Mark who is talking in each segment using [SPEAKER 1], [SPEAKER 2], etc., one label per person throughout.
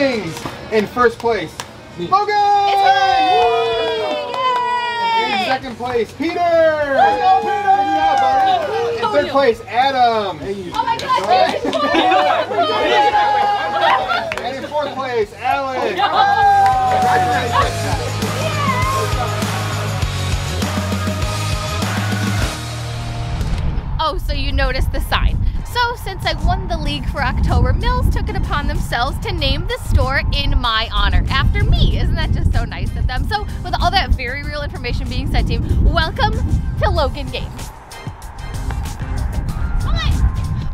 [SPEAKER 1] Wings. In first place, Logan! In second place, Peter! Let's go, Peter! Good job, buddy. In third place, Adam.
[SPEAKER 2] Oh my gosh!
[SPEAKER 1] And in fourth place, Alex.
[SPEAKER 2] Oh, so you noticed the sign. So since I won the league for October, Mills took it upon themselves to name the store in my honor, after me. Isn't that just so nice of them? So with all that very real information being said, team, welcome to Logan Games.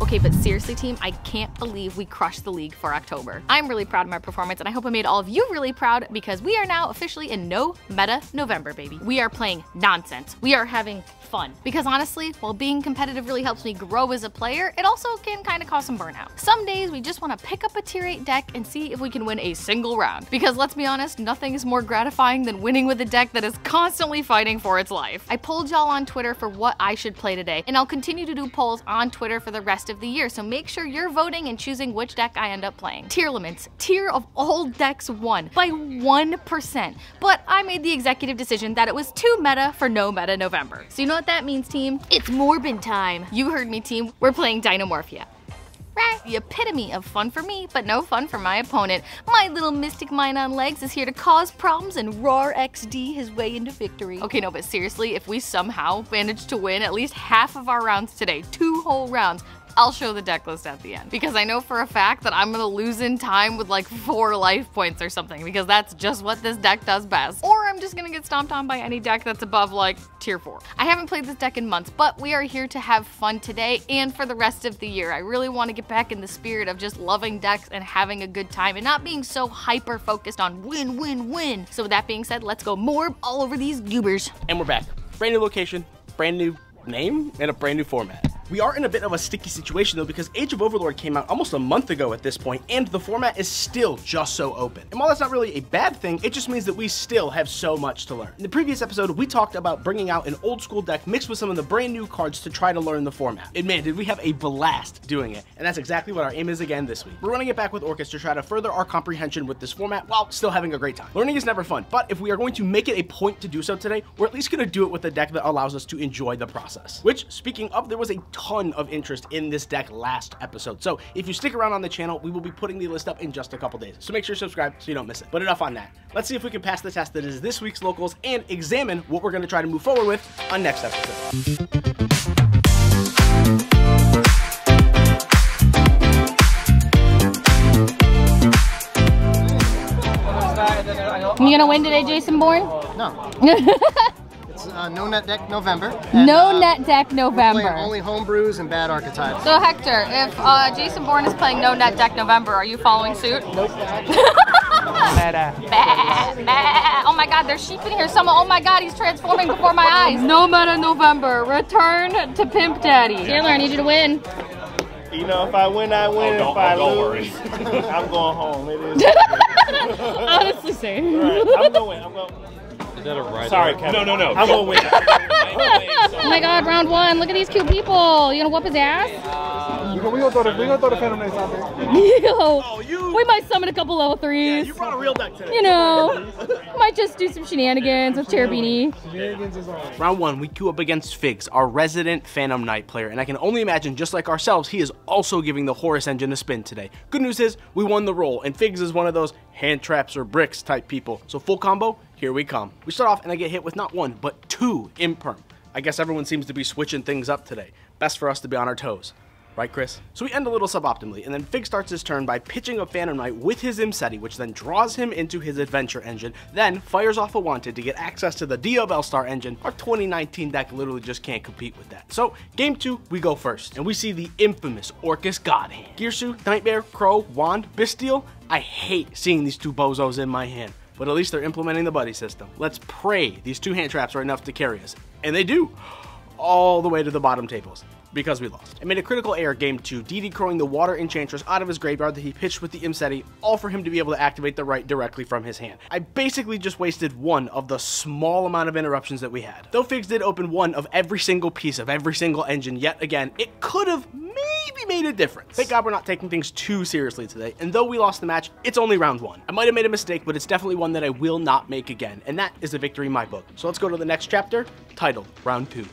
[SPEAKER 2] Okay, but seriously, team, I can't believe we crushed the league for October. I'm really proud of my performance, and I hope I made all of you really proud, because we are now officially in No Meta November, baby. We are playing nonsense. We are having fun. Because honestly, while being competitive really helps me grow as a player, it also can kind of cause some burnout. Some days we just want to pick up a tier 8 deck and see if we can win a single round. Because let's be honest, nothing is more gratifying than winning with a deck that is constantly fighting for its life. I polled y'all on Twitter for what I should play today, and I'll continue to do polls on Twitter for the rest of the year, so make sure you're voting and choosing which deck I end up playing. Tier limits. Tier of all decks won by 1%, but I made the executive decision that it was too meta for No Meta November. So you know what that means, team? It's Morbin time. You heard me, team. We're playing Dynamorphia. Right? The epitome of fun for me, but no fun for my opponent. My little mystic mine on legs is here to cause problems and roar XD his way into victory. Okay, no, but seriously, if we somehow manage to win at least half of our rounds today, 2 whole rounds, I'll show the deck list at the end, because I know for a fact that I'm gonna lose in time with like 4 life points or something, because that's just what this deck does best. Or I'm just gonna get stomped on by any deck that's above like tier 4. I haven't played this deck in months, but we are here to have fun today and for the rest of the year. I really want to get back in the spirit of just loving decks and having a good time and not being so hyper focused on win, win, win. So with that being said, let's go morb all over these goobers.
[SPEAKER 3] And we're back. Brand new location, brand new name, and a brand new format. We are in a bit of a sticky situation though, because Age of Overlord came out almost a month ago at this point, and the format is still just so open. And while that's not really a bad thing, it just means that we still have so much to learn. In the previous episode, we talked about bringing out an old school deck mixed with some of the brand new cards to try to learn the format. And man, did we have a blast doing it. And that's exactly what our aim is again this week. We're running it back with Orcus to try to further our comprehension with this format while still having a great time. Learning is never fun, but if we are going to make it a point to do so today, we're at least going to do it with a deck that allows us to enjoy the process. Which, speaking of, there was a ton of interest in this deck last episode. So if you stick around on the channel, we will be putting the list up in just a couple days. So make sure you subscribe so you don't miss it. But enough on that. Let's see if we can pass the test that is this week's locals and examine what we're going to try to move forward with on next episode.
[SPEAKER 2] You gonna win today, Jason Bourne?
[SPEAKER 4] No. It's No Net Deck November.
[SPEAKER 2] No Net Deck November.
[SPEAKER 4] Only homebrews and bad archetypes.
[SPEAKER 2] So Hector, if Jason Bourne is playing No Net Deck November, are you following suit? Nope. Oh my god, there's sheep in here. Someone, oh my god, he's transforming before my eyes. No Meta November, return to Pimp Daddy. Taylor, I need you to win.
[SPEAKER 5] You know, if I win, I win. If I lose, I'm going home. It is.
[SPEAKER 2] Honestly, same.
[SPEAKER 5] Right, I'm going to win. Is that a right? Sorry, Kevin. No. I'm going to win.
[SPEAKER 2] Oh my god, round 1. Look at these cute people. You gonna whoop his ass?
[SPEAKER 1] We gonna throw the Phantom Knights out there.
[SPEAKER 2] We might summon a couple level 3s.
[SPEAKER 5] Yeah, you brought a real deck today.
[SPEAKER 2] You know, might just do some shenanigans with Cherubini.
[SPEAKER 3] Round 1, we queue up against Figs, our resident Phantom Knight player, and I can only imagine, just like ourselves, he is also giving the Horus engine a spin today. Good news is, we won the roll, and Figs is one of those hand traps or bricks type people. So full combo, here we come. We start off and I get hit with not 1, but 2 imperm. I guess everyone seems to be switching things up today. Best for us to be on our toes. Right, Chris? So we end a little suboptimally, and then Fig starts his turn by pitching a Phantom Knight with his Imseti, which then draws him into his Adventure engine, then fires off a Wanted to get access to the D of L-Star engine. Our 2019 deck literally just can't compete with that. So, game 2, we go first, and we see the infamous Orcus Godhand. Girsu, Nightmare, Crow, Wand, Bestial. I hate seeing these 2 bozos in my hand, but at least they're implementing the buddy system. Let's pray these 2 hand traps are enough to carry us. And they do, all the way to the bottom tables. because we lost. I made a critical error game 2, DD crowing the water enchantress out of his graveyard that he pitched with the Imseti, all for him to be able to activate the right directly from his hand. I basically just wasted one of the small amount of interruptions that we had. Though Figs did open one of every single piece of every single engine yet again, it could have maybe made a difference. Thank God we're not taking things too seriously today, and though we lost the match, it's only round 1. I might have made a mistake, but it's definitely one that I will not make again, and that is a victory in my book. So let's go to the next chapter, titled Round 2.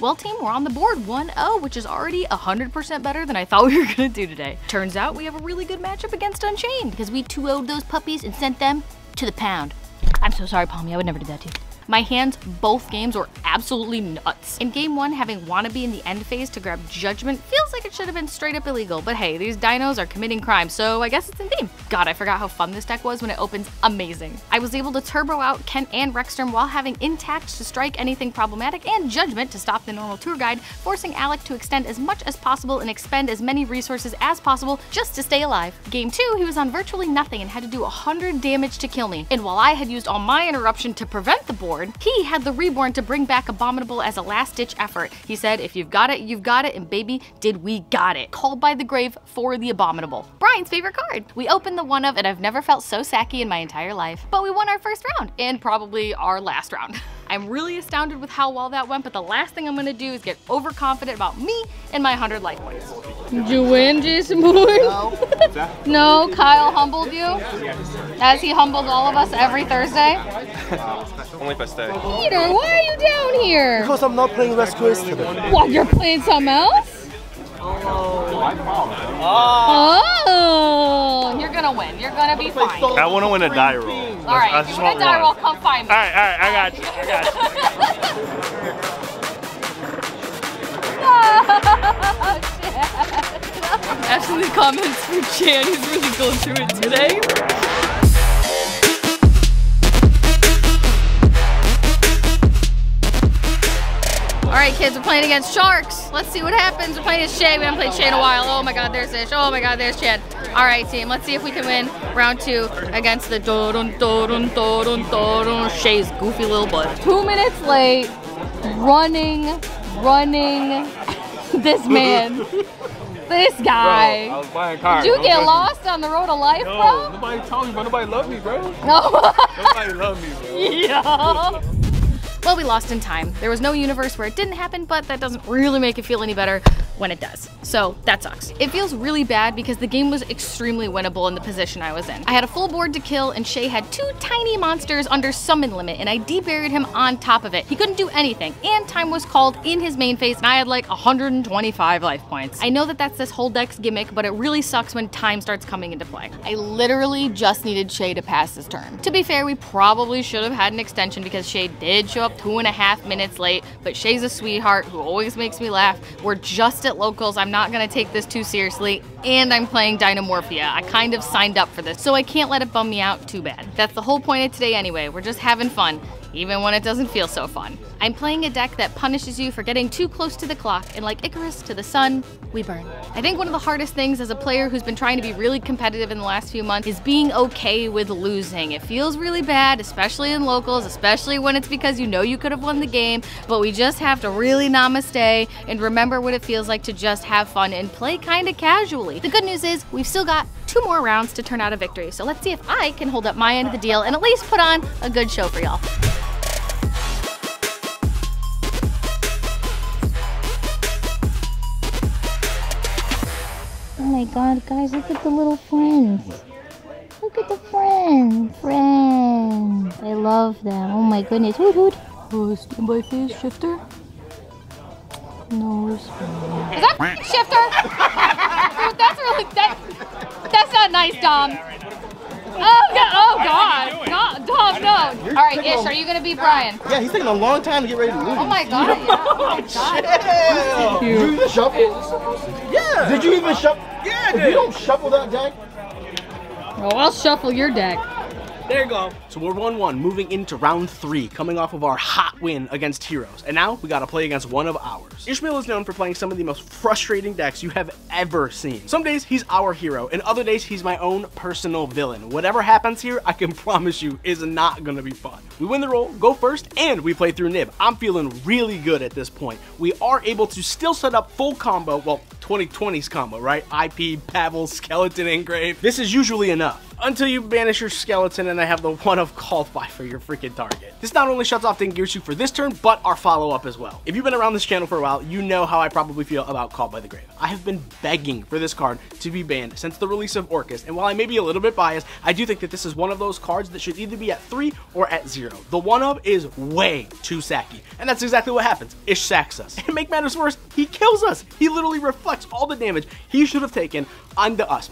[SPEAKER 2] Well, team, we're on the board 1-0, which is already 100% better than I thought we were gonna do today. Turns out we have a really good matchup against Unchained, because we 2-0'd those puppies and sent them to the pound. I'm so sorry, Palmy, I would never do that to you. My hands both games were absolutely nuts. In game 1, having Wannabe in the end phase to grab Judgment feels like it should have been straight up illegal, but hey, these dinos are committing crimes, so I guess it's in theme. God, I forgot how fun this deck was when it opens amazing. I was able to turbo out Kent and Rexstorm while having Intact to strike anything problematic and Judgment to stop the normal tour guide, forcing Alec to extend as much as possible and expend as many resources as possible just to stay alive. Game 2, he was on virtually nothing and had to do 100 damage to kill me, and while I had used all my interruption to prevent the board, he had the Reborn to bring back Abominable as a last-ditch effort. He said, if you've got it, you've got it, and baby, did we got it. Called by the grave for the Abominable. Brian's favorite card. We opened the one of, and I've never felt so sacky in my entire life. But we won our first round, and probably our last round. I'm really astounded with how well that went, but the last thing I'm gonna do is get overconfident about me and my 100 life points. Did you win, Jason Bourne?
[SPEAKER 4] No.
[SPEAKER 2] No, Kyle humbled you? As he humbled all of us every Thursday?
[SPEAKER 5] Only if I stay.
[SPEAKER 2] Peter, why are you down here?
[SPEAKER 6] Because I'm not playing West Coast today.
[SPEAKER 2] What, you're playing something else? Oh, you're gonna win. You're gonna be fine.
[SPEAKER 5] I want to win a die roll.
[SPEAKER 2] All right,
[SPEAKER 5] I
[SPEAKER 2] if
[SPEAKER 5] just
[SPEAKER 2] you win a
[SPEAKER 5] want
[SPEAKER 2] die roll,
[SPEAKER 5] one.
[SPEAKER 2] come find me.
[SPEAKER 5] All right, I got you.
[SPEAKER 2] Absolutely comments for Chan. He's really going through it today. Alright kids, we're playing against Sharks. Let's see what happens. We're playing against Shay. We haven't played Shay in a while. Oh my god, there's Ish. Oh my god, there's Chan. Alright team, let's see if we can win round 2 against the Shay's goofy little butt. 2 minutes late, running, this man. This guy.
[SPEAKER 5] Bro, I was buying cars.
[SPEAKER 2] Did you get lost on the road to life,
[SPEAKER 5] No,
[SPEAKER 2] bro?
[SPEAKER 5] nobody told me, bro. Nobody loved me, bro.
[SPEAKER 2] No.
[SPEAKER 5] Nobody loved me, bro.
[SPEAKER 2] Yeah. Well, we lost in time. There was no universe where it didn't happen, but that doesn't really make it feel any better when it does. So that sucks. It feels really bad because the game was extremely winnable in the position I was in. I had a full board to kill and Shay had 2 tiny monsters under summon limit and I deburied him on top of it. He couldn't do anything and time was called in his main phase and I had like 125 life points. I know that that's this whole deck's gimmick, but it really sucks when time starts coming into play. I literally just needed Shay to pass his turn. To be fair, we probably should have had an extension because Shay did show up 2.5 minutes late, but Shay's a sweetheart who always makes me laugh. We're just at locals. I'm not gonna take this too seriously, and I'm playing Dynamorphia. I kind of signed up for this, so I can't let it bum me out too bad. That's the whole point of today anyway. We're just having fun, even when it doesn't feel so fun. I'm playing a deck that punishes you for getting too close to the clock, and like Icarus to the sun, we burn. I think one of the hardest things as a player who's been trying to be really competitive in the last few months is being okay with losing. It feels really bad, especially in locals, especially when it's because you know you could have won the game, but we just have to really namaste and remember what it feels like to just have fun and play kind of casually. The good news is we've still got 2 more rounds to turn out a victory, so let's see if I can hold up my end of the deal and at least put on a good show for y'all. Oh my god, guys, look at the little friends. Look at the friends. Friends. I love them. Oh my goodness. Hoot hoot. Oh, standby phase shifter. No response. Is that shifter? Dude, that's really, that's not nice, Dom. Oh god. Dom, no. Alright, Ish, are you gonna beat Brian?
[SPEAKER 6] Yeah, he's taking a long time to get ready to lose.
[SPEAKER 2] Oh my god, yeah. Oh my god.
[SPEAKER 6] Did you even shuffle? Yeah. Did you even shuffle?
[SPEAKER 5] Yeah,
[SPEAKER 6] If you don't shuffle that deck.
[SPEAKER 2] Oh, I'll shuffle your deck.
[SPEAKER 3] There you go. So we're 1-1, moving into round 3, coming off of our hot win against Heroes. And now we gotta play against one of ours. Ishmael is known for playing some of the most frustrating decks you have ever seen. Some days he's our hero, and other days he's my own personal villain. Whatever happens here, I can promise you, is not gonna be fun. We win the roll, go first, and we play through Nib. I'm feeling really good at this point. We are able to still set up full combo, well, 2020's combo, right? IP, Pavel, Skeleton, Engrave. This is usually enough. Until you banish your skeleton and I have the one of Qualify for your freaking target. This not only shuts off Dengirsu for this turn, but our follow-up as well. If you've been around this channel for a while, you know how I probably feel about Called by the Grave. I have been begging for this card to be banned since the release of Orcus, and while I may be a little bit biased, I do think that this is one of those cards that should either be at 3 or at 0. The one of is way too sacky, and that's exactly what happens. Ish sacks us. And make matters worse, he kills us. He literally reflects all the damage he should have taken onto us.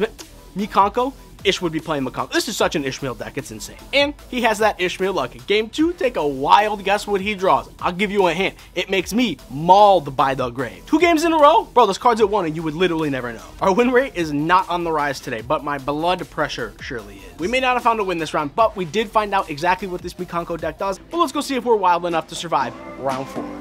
[SPEAKER 3] Mikanko, Ish would be playing Mikanko. This is such an Ishmael deck, it's insane. And he has that Ishmael luck. Game 2, take a wild guess what he draws. I'll give you a hint. It makes me mauled by the grave. 2 games in a row? Bro, this card's at 1 and you would literally never know. Our win rate is not on the rise today, but my blood pressure surely is. We may not have found a win this round, but we did find out exactly what this Mikanko deck does. But let's go see if we're wild enough to survive round 4.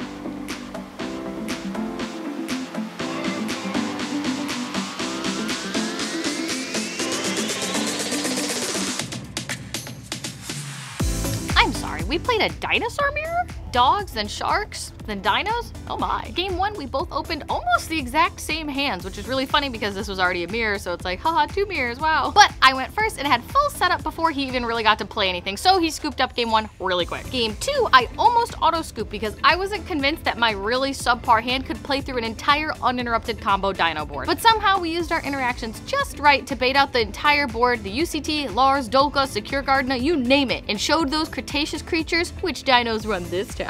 [SPEAKER 2] We played a dinosaur mirror? Dogs, then sharks, then dinos? Oh my. Game 1, we both opened almost the exact same hands, which is really funny because this was already a mirror, so it's like, haha, 2 mirrors, wow. But I went first and had full setup before he even really got to play anything, so he scooped up game 1 really quick. Game 2, I almost auto-scooped because I wasn't convinced that my really subpar hand could play through an entire uninterrupted combo dino board. But somehow we used our interactions just right to bait out the entire board, the UCT, Lars, Dolka, Secure Gardena, you name it, and showed those Cretaceous creatures which dinos run this town.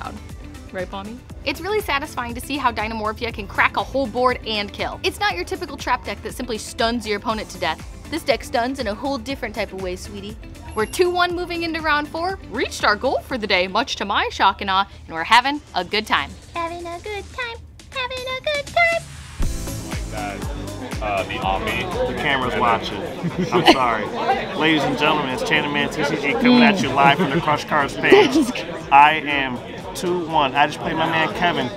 [SPEAKER 2] Right, Bonnie? It's really satisfying to see how Dynamorphia can crack a whole board and kill. It's not your typical trap deck that simply stuns your opponent to death. This deck stuns in a whole different type of way, sweetie. We're 2-1 moving into round 4, reached our goal for the day, much to my shock and awe, and we're having a good time. Having a good time, having a good time.
[SPEAKER 5] Like that, the Omni. The camera's watching. I'm sorry. Ladies and gentlemen, it's Channing Man TCG coming at you live from the Crush Cards page. I am 2-1. I just played my man Kevin.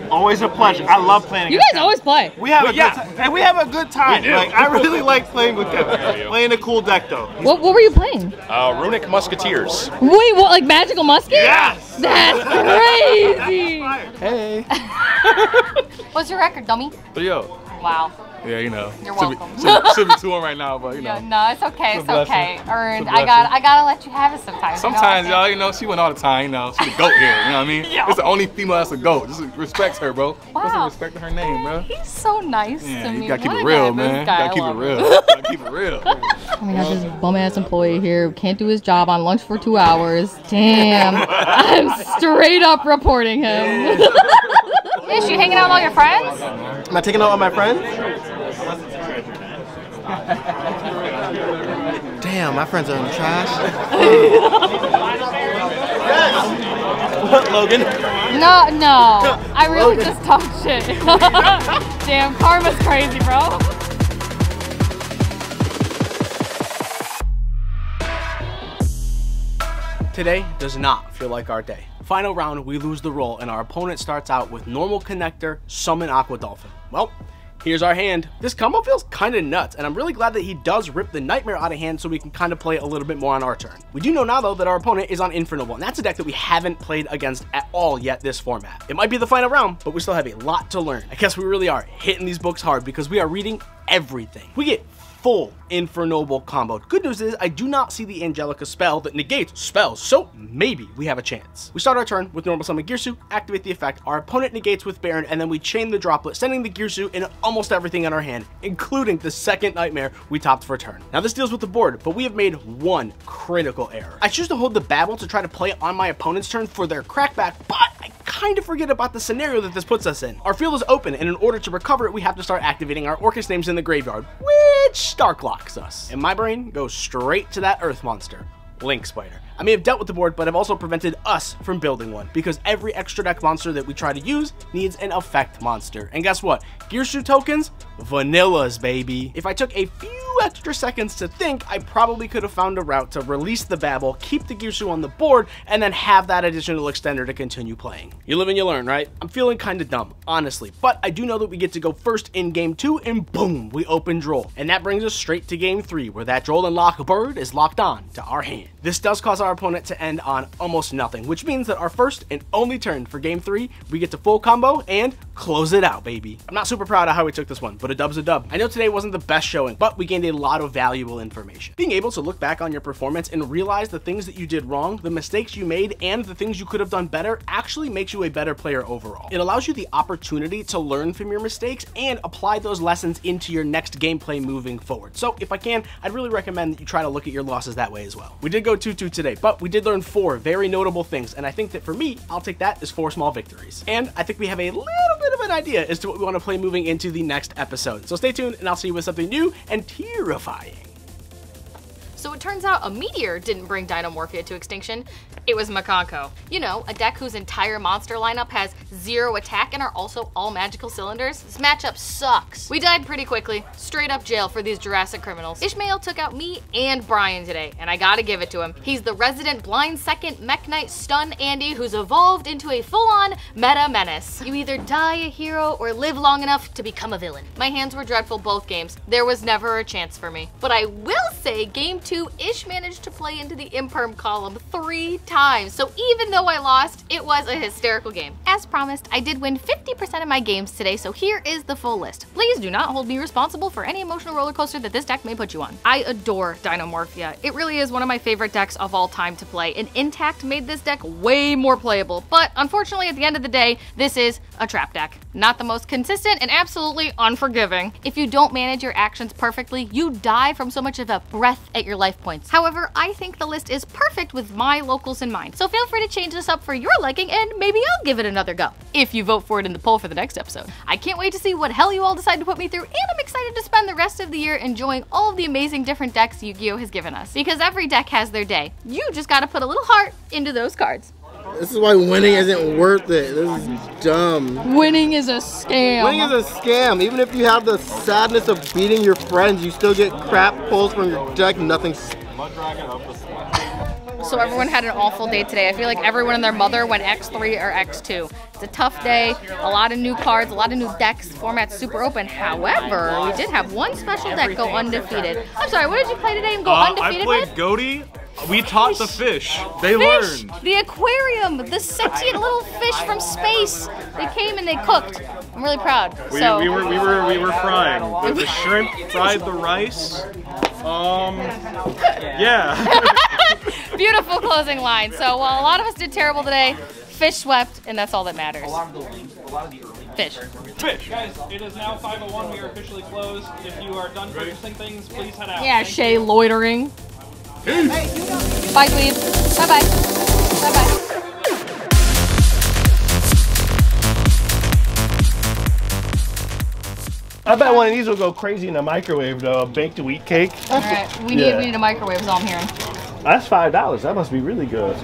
[SPEAKER 5] Always a pleasure. I love playing against
[SPEAKER 2] You guys always play.
[SPEAKER 5] We have a good time. And we have a good time. Like, I really like playing with Kevin. Playing a cool deck though.
[SPEAKER 2] What were you playing?
[SPEAKER 6] Runic Musketeers.
[SPEAKER 2] Wait, what, like Magical Musket?
[SPEAKER 5] Yes!
[SPEAKER 2] That's crazy!
[SPEAKER 6] Hey.
[SPEAKER 2] What's your record, dummy?
[SPEAKER 6] But yo.
[SPEAKER 2] Wow.
[SPEAKER 6] Yeah, you know.
[SPEAKER 2] You're welcome.
[SPEAKER 6] Should be 2-1 right now, but you know.
[SPEAKER 2] Yeah, no, it's okay, it's okay. Earned.
[SPEAKER 6] It's a
[SPEAKER 2] I gotta let you have it sometimes.
[SPEAKER 6] Sometimes, y'all, you know, she went all the time, you know. She's a goat here, you know what I mean?
[SPEAKER 2] Yo.
[SPEAKER 6] It's the only female that's a goat. Just respect her, bro.
[SPEAKER 2] Wow.
[SPEAKER 6] Just respect her name, bro.
[SPEAKER 2] He's so nice
[SPEAKER 6] Yeah,
[SPEAKER 2] to me.
[SPEAKER 6] you gotta keep
[SPEAKER 2] What
[SPEAKER 6] it
[SPEAKER 2] a
[SPEAKER 6] real,
[SPEAKER 2] guy,
[SPEAKER 6] man.
[SPEAKER 2] this
[SPEAKER 6] You
[SPEAKER 2] guy,
[SPEAKER 6] gotta
[SPEAKER 2] I
[SPEAKER 6] keep it
[SPEAKER 2] love
[SPEAKER 6] real.
[SPEAKER 2] him.
[SPEAKER 6] You gotta keep it real.
[SPEAKER 2] Oh my gosh, this bum ass employee here can't do his job on lunch for 2 hours. Damn. I'm straight up reporting him. Ish, you hanging out with all your friends?
[SPEAKER 4] Am I taking out all my friends? Damn, my friends are in the trash.
[SPEAKER 5] What, Logan?
[SPEAKER 2] No. I really just talked shit. Damn, karma's crazy, bro.
[SPEAKER 3] Today does not feel like our day. Final round, we lose the roll, and our opponent starts out with normal connector, summon Aqua Dolphin. Well, here's our hand. This combo feels kind of nuts, and I'm really glad that he does rip the Nightmare out of hand so we can kind of play a little bit more on our turn. We do know now, though, that our opponent is on Infernoble, and that's a deck that we haven't played against at all yet this format. It might be the final round, but we still have a lot to learn. I guess we really are hitting these books hard because we are reading everything. We get full Infernoble combo. Good news is I do not see the Angelica spell that negates spells, so maybe we have a chance. We start our turn with normal summon Girsu, activate the effect, our opponent negates with Baron, and then we chain the droplet, sending the Girsu in almost everything in our hand, including the second Nightmare we topped for turn. Now this deals with the board, but we have made one critical error. I choose to hold the Babel to try to play on my opponent's turn for their crackback, but I kind of forget about the scenario that this puts us in. Our field is open, and in order to recover it, we have to start activating our Orcus names in the graveyard, which Stark locks us. And my brain goes straight to that Earth monster, Link Spider. I may have dealt with the board, but I've also prevented us from building one, because every extra deck monster that we try to use needs an effect monster. And guess what? Gearshu tokens? Vanillas, baby. If I took a few extra seconds to think, I probably could have found a route to release the Babble, keep the Gearshu on the board, and then have that additional extender to continue playing. You live and you learn, right? I'm feeling kinda dumb, honestly, but I do know that we get to go first in game 2, and boom, we open Droll. And that brings us straight to game 3, where that Droll and Lock bird is locked on to our hand. This does cause our opponent to end on almost nothing, which means that our first and only turn for game 3, we get to full combo and close it out, baby. I'm not super proud of how we took this one, but a dub's a dub. I know today wasn't the best showing, but we gained a lot of valuable information. Being able to look back on your performance and realize the things that you did wrong, the mistakes you made, and the things you could have done better actually makes you a better player overall. It allows you the opportunity to learn from your mistakes and apply those lessons into your next gameplay moving forward. So if I can, I'd really recommend that you try to look at your losses that way as well. We did go 2-2 today, but we did learn 4 very notable things, and I think that for me, I'll take that as 4 small victories. And I think we have a little bit of an idea as to what we want to play moving into the next episode. So stay tuned, and I'll see you with something new and terrifying.
[SPEAKER 2] So it turns out a meteor didn't bring Dinomorphia to extinction, it was Makonko. You know, a deck whose entire monster lineup has 0 attack and are also all magical cylinders. This matchup sucks. We died pretty quickly, straight up jail for these Jurassic criminals. Ishmael took out me and Brian today, and I gotta give it to him. He's the resident blind second Mech Knight Stun Andy who's evolved into a full-on meta menace. You either die a hero or live long enough to become a villain. My hands were dreadful both games. There was never a chance for me. But I will say game 2, Ish managed to play into the imperm column 3 times, so even though I lost, it was a hysterical game. As promised, I did win 50% of my games today, so here is the full list. Please do not hold me responsible for any emotional roller coaster that this deck may put you on. I adore Dinomorphia. It really is one of my favorite decks of all time to play, and Intact made this deck way more playable, but unfortunately at the end of the day, this is a trap deck. Not the most consistent and absolutely unforgiving. If you don't manage your actions perfectly, you die from so much of a breath at your life points. However, I think the list is perfect with my locals in mind, so feel free to change this up for your liking and maybe I'll give it another go, if you vote for it in the poll for the next episode. I can't wait to see what hell you all decide to put me through, and I'm excited to spend the rest of the year enjoying all of the amazing different decks Yu-Gi-Oh has given us, because every deck has their day. You just gotta put a little heart into those cards.
[SPEAKER 6] This is why winning isn't worth it. This is dumb.
[SPEAKER 2] Winning is a scam.
[SPEAKER 6] Winning is a scam. Even if you have the sadness of beating your friends, you still get crap pulls from your deck. Nothing.
[SPEAKER 2] So everyone had an awful day today. I feel like everyone and their mother went X3 or X2. It's a tough day, a lot of new cards, a lot of new decks, format's super open. However, we did have one special deck go undefeated. I'm sorry, what did you play today and go undefeated with?
[SPEAKER 7] I played Goaty. We taught the fish. They
[SPEAKER 2] Fish,
[SPEAKER 7] learned.
[SPEAKER 2] the aquarium, the sentient little fish from space. They came and they cooked. I'm really proud.
[SPEAKER 7] We were frying. The shrimp fried the rice. Yeah.
[SPEAKER 2] Beautiful closing line. So while a lot of us did terrible today, fish swept, and that's all that matters. Fish.
[SPEAKER 7] Fish.
[SPEAKER 8] Guys, it is now 5:01. We are officially closed. If you are done purchasing things, please head out.
[SPEAKER 2] Yeah,
[SPEAKER 8] Thank
[SPEAKER 2] Shay
[SPEAKER 8] you.
[SPEAKER 2] loitering. Bye, dweeb. Bye-bye. Bye-bye.
[SPEAKER 5] I bet one of these will go crazy in the microwave though, a baked wheat cake.
[SPEAKER 2] Alright, we need a microwave is all I'm hearing.
[SPEAKER 5] That's $5. That must be really good.